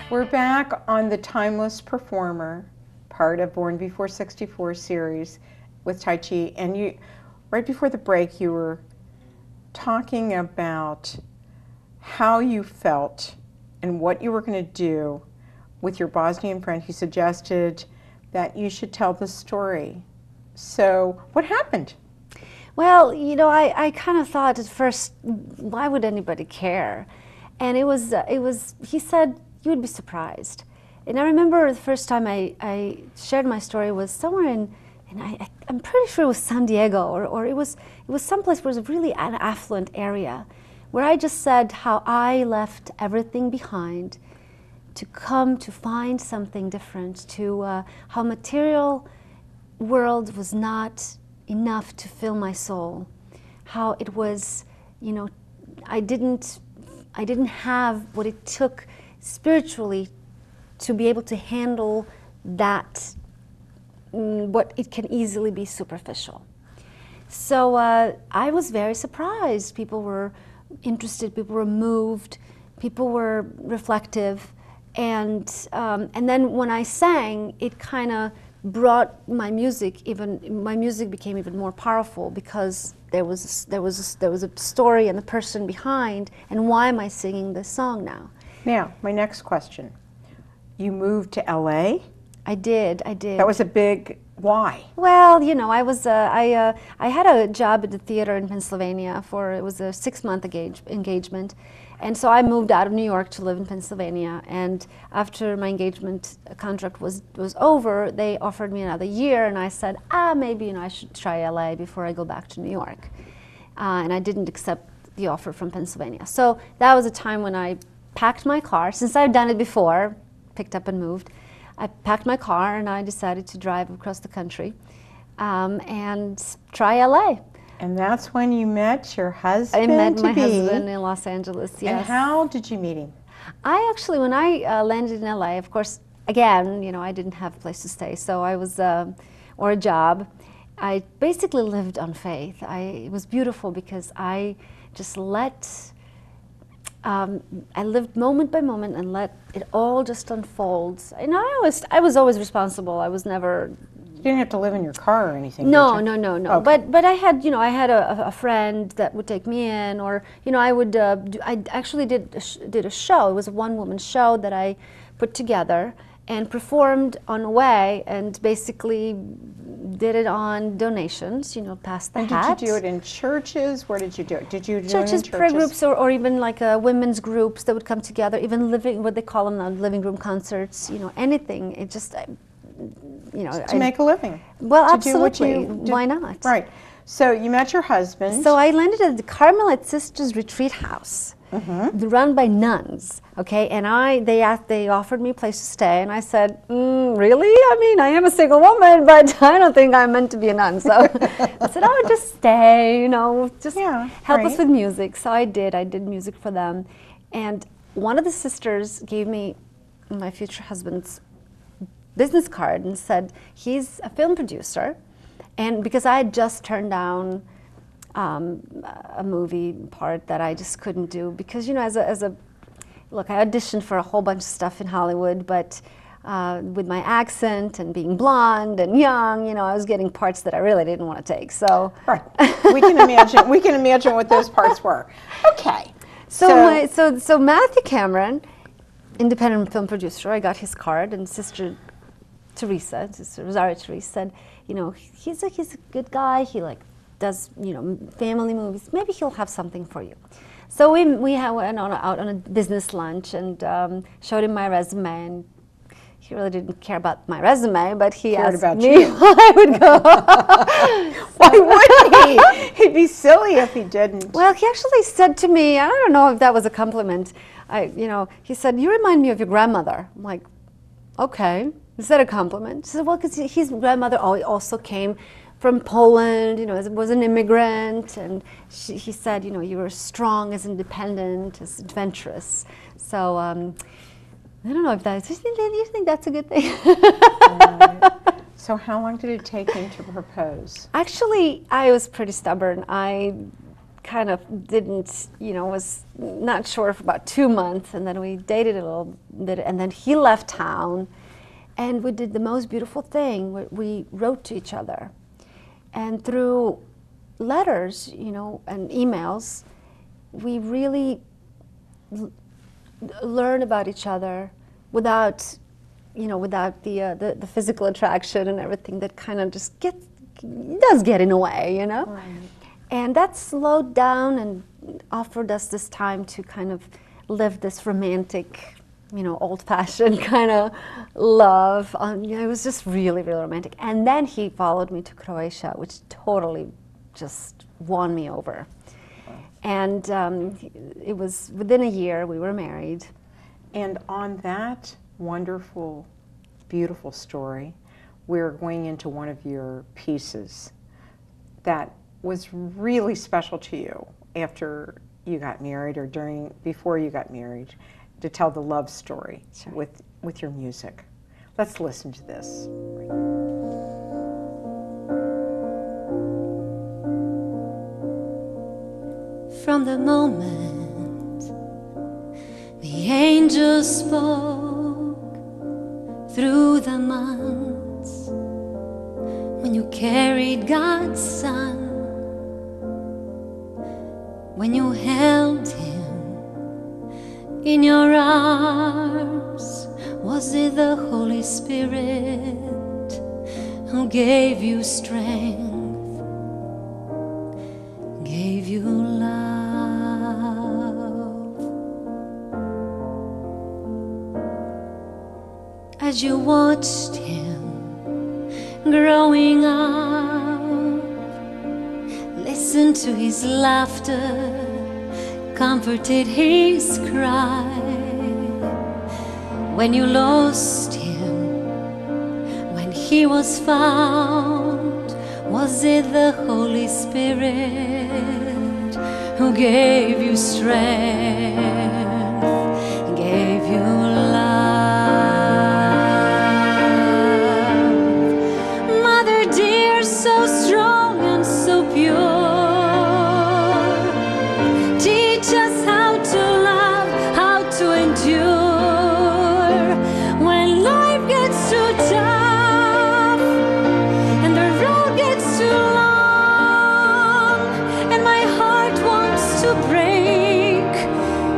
We're back on the Timeless Performer, part of Born Before 64 series with Tajci. And you, right before the break, you were talking about how you felt and what you were going to do with your Bosnian friend who suggested that you should tell the story. So what happened? Well, you know, I kind of thought at first, why would anybody care? And it was, he said, you would be surprised. And I remember the first time I shared my story was somewhere I'm pretty sure it was San Diego, or it was someplace where it was really an affluent area, where I just said how I left everything behind to come to find something different, to how material world was not enough to fill my soul, how it was, you know, I didn't have what it took spiritually to be able to handle that, what it can easily be superficial. So I was very surprised. People were interested, people were moved, people were reflective, and then when I sang, it kind of brought my music became even more powerful, because there was a story and the person behind, and why am I singing this song now? Now, my next question. You moved to LA? I did. That was a big why? Well, you know, I had a job at the theater in Pennsylvania it was a 6-month engagement. And so I moved out of New York to live in Pennsylvania, and after my engagement contract was over, they offered me another year, and I said, maybe, you know, I should try LA before I go back to New York. And I didn't accept the offer from Pennsylvania. So that was a time when I packed my car, since I'd done it before, picked up and moved. I packed my car and I decided to drive across the country and try LA. And that's when you met your husband? I met my husband in Los Angeles, yes. And how did you meet him? I actually, when I landed in LA, of course, again, you know, I didn't have a place to stay, so I was, or a job. I basically lived on faith. It was beautiful because I just I lived moment by moment and let it all just unfold. And I was always responsible. I was never. You didn't have to live in your car or anything. No. Okay. But I had, you know, I had a friend that would take me in, or, you know, I actually did a show. It was a one-woman show that I put together and performed on a way, and basically did it on donations, you know, passed the hat. And did you do it in churches? Where did you do it? Did you do churches, it in churches? Prayer groups, or even like women's groups that would come together, even what they call them now, living room concerts, you know, anything. It just, you know. To make a living. Well, to absolutely. Do what you do. Why not? Right. So you met your husband. So I landed at the Carmelite Sisters retreat house, run by nuns. Okay, and they offered me a place to stay, and I said, really? I mean, I am a single woman, but I don't think I'm meant to be a nun. So I said, I would just stay, you know, just help us with music. So I did music for them. And one of the sisters gave me my future husband's business card and said, he's a film producer. And because I had just turned down a movie part that I just couldn't do, because, you know, look, I auditioned for a whole bunch of stuff in Hollywood, but with my accent and being blonde and young, you know, I was getting parts that I really didn't want to take. So right, we can imagine. We can imagine what those parts were. Okay. So Matthew Cameron, independent film producer, I got his card, and Sister Rosario Teresa said, you know, he's a good guy. He does, you know, family movies. Maybe he'll have something for you. So we went out on a business lunch and showed him my resume, and he really didn't care about my resume, but he asked me if I would go. Why wouldn't he? He'd be silly if he didn't. Well, he actually said to me, I don't know if that was a compliment. You know, he said, "You remind me of your grandmother." I'm like, okay. Is that a compliment? He said, well, because his grandmother also came from Poland, you know, was an immigrant, and he said, you know, you were strong, as independent, as adventurous. So I don't know if do you think that's a good thing? So how long did it take him to propose? Actually, I was pretty stubborn. kind of didn't, was not sure for about 2 months, and then we dated a little bit, and then he left town, and we did the most beautiful thing. We wrote to each other, and through letters, and emails, we really learn about each other without, without the physical attraction and everything that kind of just does get in the way, Right. And that slowed down and offered us this time to kind of live this romantic, old-fashioned kind of love. It was just really, really romantic. And then he followed me to Croatia, which totally just won me over. And it was within a year we were married. And on that wonderful, beautiful story, we're going into one of your pieces that was really special to you after you got married or before you got married, to tell the love story. Sure. with your music. Let's listen to this. From the moment the angel spoke, through the months when you carried God's Son, when you held Him in your arms, was it the Holy Spirit who gave you strength, gave you love? As you watched Him growing up, listened to His laughter, comforted His cry. When you lost Him, when He was found, was it the Holy Spirit who gave you strength, gave you love? Mother dear, so strong and so pure, teach us how to love, how to endure. When life gets too tough and the road gets too long, and my heart wants to break,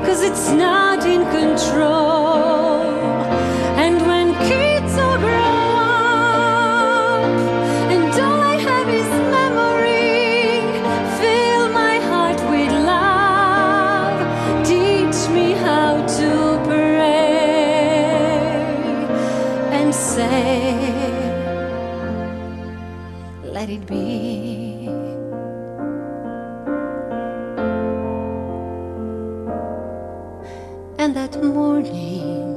'cause it's not in control. And when kids all grow up and all I have is memory, fill my heart with love, teach me how to pray and say, let it be. And that morning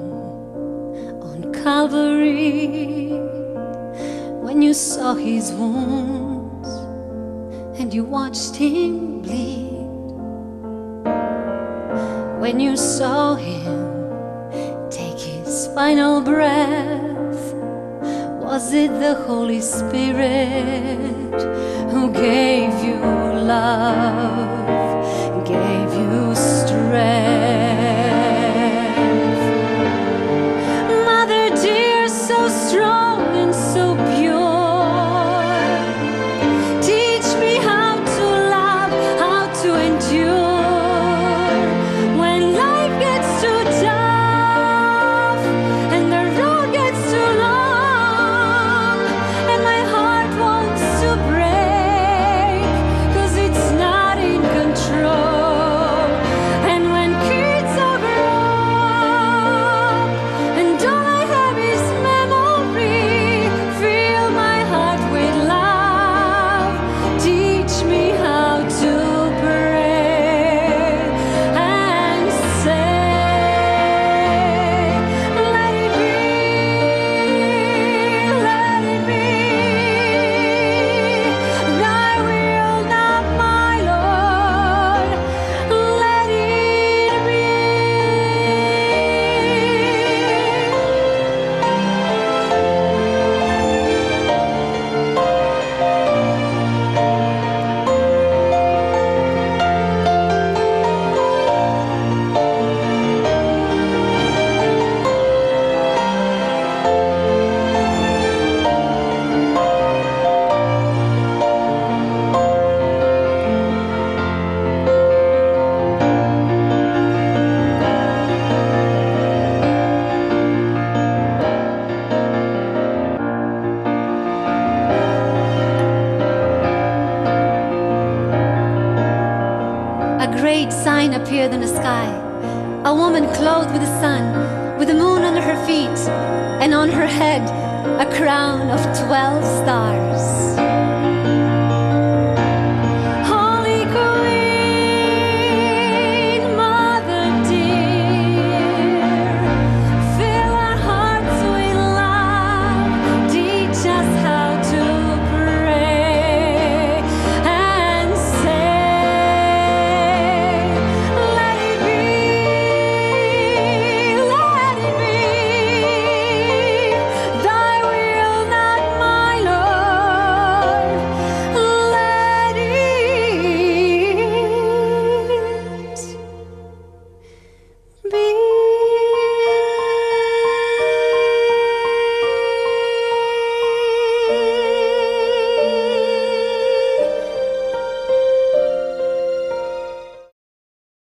on Calvary, when you saw His wounds and you watched Him bleed, when you saw Him take His final breath, was it the Holy Spirit who gave you love, gave you strength? Mother dear, so strong and so pure, teach me how to love, how to endure. When life gets too tough and the road gets too long, and my heart wants to break, 'cause it's not in control. And when kids great sign appeared in the sky. A woman clothed with the sun, with the moon under her feet, and on her head a crown of 12 stars.